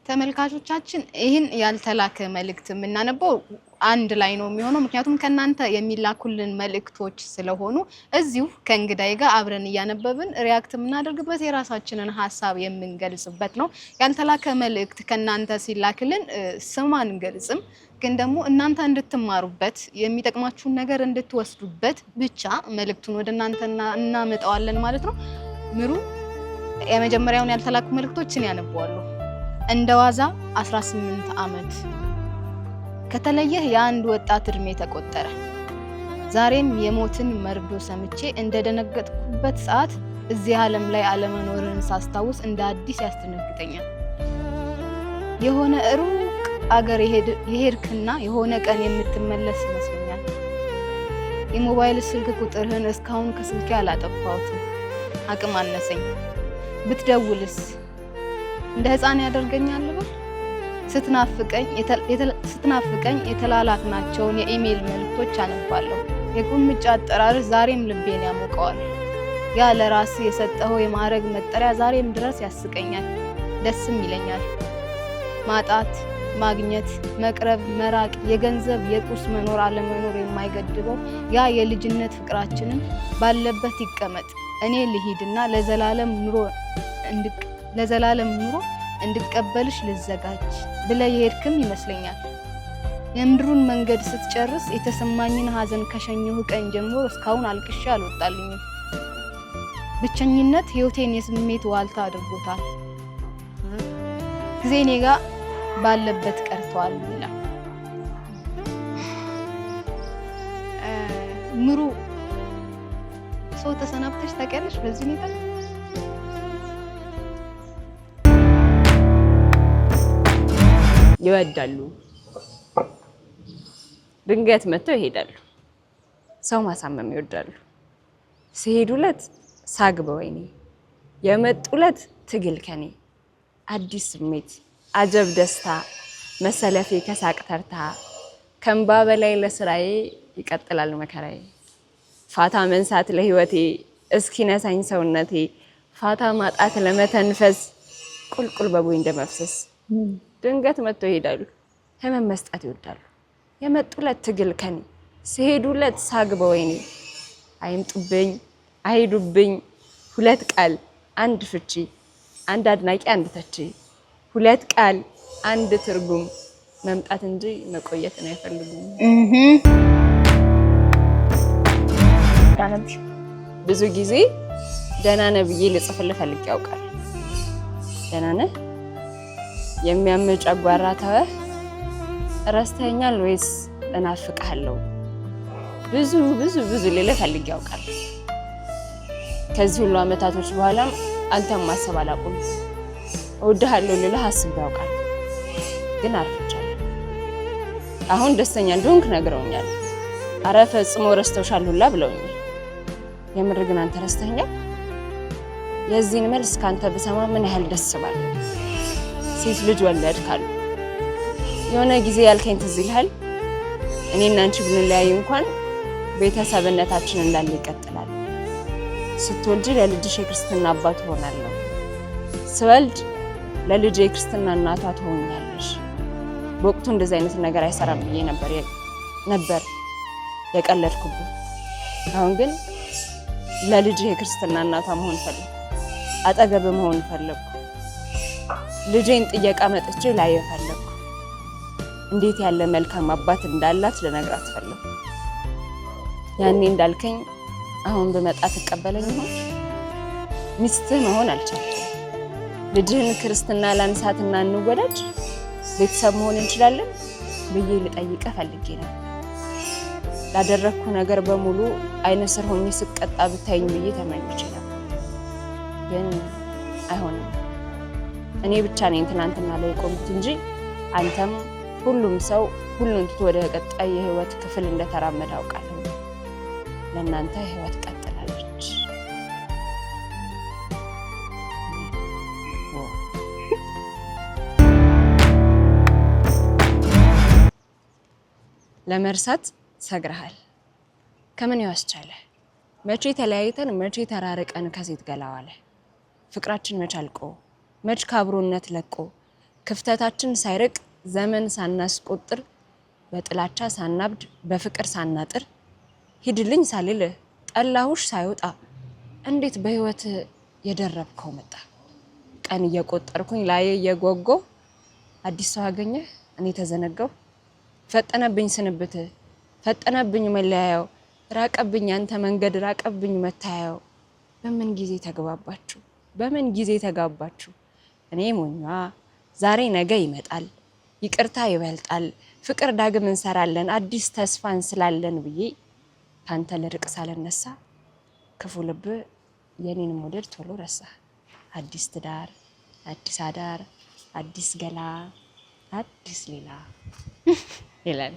ተመልካቾቻችን ይህን ያልተላከ መልእክት የምናነበው አንድ ላይ ነው የሚሆነው ምክንያቱም ከናንተ የሚላኩልን መልእክቶች ስለሆኑ እዚሁ ከእንግዳይ ጋር አብረን እያነበብን ሪአክት የምናደርግበት የራሳችንን ሐሳብ የምንገልጽበት ነው ያልተላከ መልእክት ከናንተ ሲላክልን ስም አንገልጽም ግን ደግሞ እናንተ እንድትማሩበት የሚጠቅማችሁን ነገር እንድትወስዱበት ብቻ መልእክቱን ወደናንተ እናመጣዋለን ማለት ነው ምሩ የመጀመሪያውን ያልተላኩ መልእክቶችን ያነባዋለሁ እንደዋዛ 18 አመት ከተለየ የአንድ ወጣት እድሜ ተቆጠረ ዛሬም የሞትን መርዶ ሰምቼ እንደደነገጥኩበት ሰዓት እዚህ ዓለም ላይ አለመኖርን ሳስታውስ እንደ አዲስ ያስተነግጠኛል የሆነ ሩቅ አገር የሄድክና የሆነ ቀን የምትመለስ ይመስለኛል የሞባይል ስልክ ቁጥርህን እስካሁን ከስልኬ አላጠፋሁትም አቅም አነሰኝ ብትደውልስ እንደ ህፃን ያደርገኛል ልበል ስትናፍቀኝ የተላላክናቸውን የኢሜል መልእክቶች አነባለሁ የቁምጫ አጠራር ዛሬም ልቤን ያሞቀዋል ያ ለራስ የሰጠው የማረግ መጠሪያ ዛሬም ድረስ ያስቀኛል ደስም ይለኛል ማጣት ማግኘት መቅረብ መራቅ የገንዘብ የቁስ መኖር አለመኖር የማይገድበው ያ የልጅነት ፍቅራችንን ባለበት ይቀመጥ እኔ ልሂድና ለዘላለም ኑሮ እንድቀበልሽ ልዘጋጅ ብለ የሄድክም ይመስለኛል የምድሩን መንገድ ስትጨርስ የተሰማኝን ሀዘን ከሸኘሁ ቀን ጀምሮ እስካሁን አልቅሼ አልወጣልኝም ብቸኝነት ህይወቴን የስሜት ዋልታ አድርጎታል ጊዜ እኔ ጋር ባለበት ቀርቷል ይላል ምሩ ሰው ተሰናብተሽ ታውቂያለሽ በዚህ ሁኔታ ይወዳሉ ድንገት መጥተው ይሄዳሉ ሰው ማሳመም ይወዳሉ ሲሄዱለት ሳግ በወይኔ የመጡለት ትግል ከኔ አዲስ ስሜት አጀብ ደስታ መሰለፌ ከሳቅ ተርታ ከንባ በላይ ለስራዬ ይቀጥላል መከራዬ ፋታ መንሳት ለህይወቴ እስኪነሳኝ ሰውነቴ ፋታ ማጣት ለመተንፈስ ቁልቁል በቦይ እንደመፍሰስ ድንገት መጥተው ይሄዳሉ ህመም መስጠት ይወዳሉ የመጡለት ትግል ከኔ ሲሄዱለት ሳግ በወይኔ አይምጡብኝ አይሄዱብኝ ሁለት ቃል አንድ ፍቺ አንድ አድናቂ አንድ ተቺ ሁለት ቃል አንድ ትርጉም መምጣት እንጂ መቆየትን አይፈልጉም ብዙ ጊዜ ደህና ነህ ብዬ ልጽፍልህ ፈልጌ ያውቃል ደህና ነህ የሚያምጭ ጨጓራ ተወህ ረስተኛል ወይስ እናፍቅሃለሁ ብዙ ልልህ ፈልጌ ያውቃል ከዚህ ሁሉ አመታቶች በኋላም አንተም ማሰብ አላቆም እወድሃለሁ ልልህ አስቤ ያውቃል ግን አርፍቻለሁ አሁን ደስተኛ እንደሆንክ ነግረውኛል አረ ፈጽሞ ረስተውሻል ሁላ ብለውኛል የምር ግን አንተ ረስተኛል የዚህን መልስ ካንተ በሰማ ምን ያህል ደስ ባለ ሴት ልጅ ወለድ ካሉ የሆነ ጊዜ ያልከኝ ትዝ ይልሃል እኔና አንቺ ብንለያይ እንኳን ቤተሰብነታችን እንዳለ ይቀጥላል ስትወልጂ ለልጅሽ የክርስትና አባት ሆናለሁ ስወልድ ለልጅ የክርስትና እናቷ ትሆኛለሽ በወቅቱ እንደዚህ አይነት ነገር አይሰራም ብዬ ነበር የቀለድኩብህ አሁን ግን ለልጅ የክርስትና እናቷ መሆን ፈልኩ አጠገብ መሆን ፈልኩ ልጄን ጥየቃ መጥቼ ላይ ፈለኩ እንዴት ያለ መልካም አባት እንዳላት ለነግራት ፈለኩ ያኔ እንዳልከኝ አሁን በመጣ ተቀበለኝ ነው ሚስትህ መሆን አልቻልኩም ልጅህን ክርስትና ላንሳትና እንወዳጅ ቤተሰብ መሆን እንችላለን ብዬ ልጠይቅህ ፈልጌ ነው ላደረኩ ነገር በሙሉ አይነ ስር ሆኜ ስቀጣ ብታይኝ ብዬ ተመኝቼ ነበር ግን አይሆንም እኔ ብቻ ነኝ ትናንትና ላይ ቆምኩት እንጂ አንተም ሁሉም ሰው ሁሉን ትቶ ወደ ቀጣይ የህይወት ክፍል እንደተራመደ አውቃለሁ ለእናንተ ህይወት ቀጥላለች ለመርሳት ሰግረሃል ከምን ያስቻለ መቼ ተለያይተን መቼ ተራርቀን ከሴት ገላዋለ ፍቅራችን መቻልቆ መች ካብሮነት ለቆ ክፍተታችን ሳይርቅ ዘመን ሳናስቆጥር በጥላቻ ሳናብድ በፍቅር ሳናጥር ሂድልኝ ሳልል ጠላሁሽ ሳይወጣ እንዴት በህይወት የደረብከው መጣ ቀን እየቆጠርኩኝ ላይ የጎጎ አዲስ ሰው አገኘ እኔ ተዘነጋው ፈጠነብኝ ስንብት ፈጠነብኝ መለያየው ራቀብኝ አንተ መንገድ ራቀብኝ መታየው በምን ጊዜ ተግባባችሁ በምን ጊዜ ተጋባችሁ እኔ ሞኛ ዛሬ ነገ ይመጣል ይቅርታ ይበልጣል ፍቅር ዳግም እንሰራለን አዲስ ተስፋን ስላለን ብዬ ካንተ ለርቅ ሳልነሳ ክፉ ልብ የኔን ሞደል ቶሎ ረሳ አዲስ ትዳር አዲስ አዳር አዲስ ገላ አዲስ ሌላ ይላል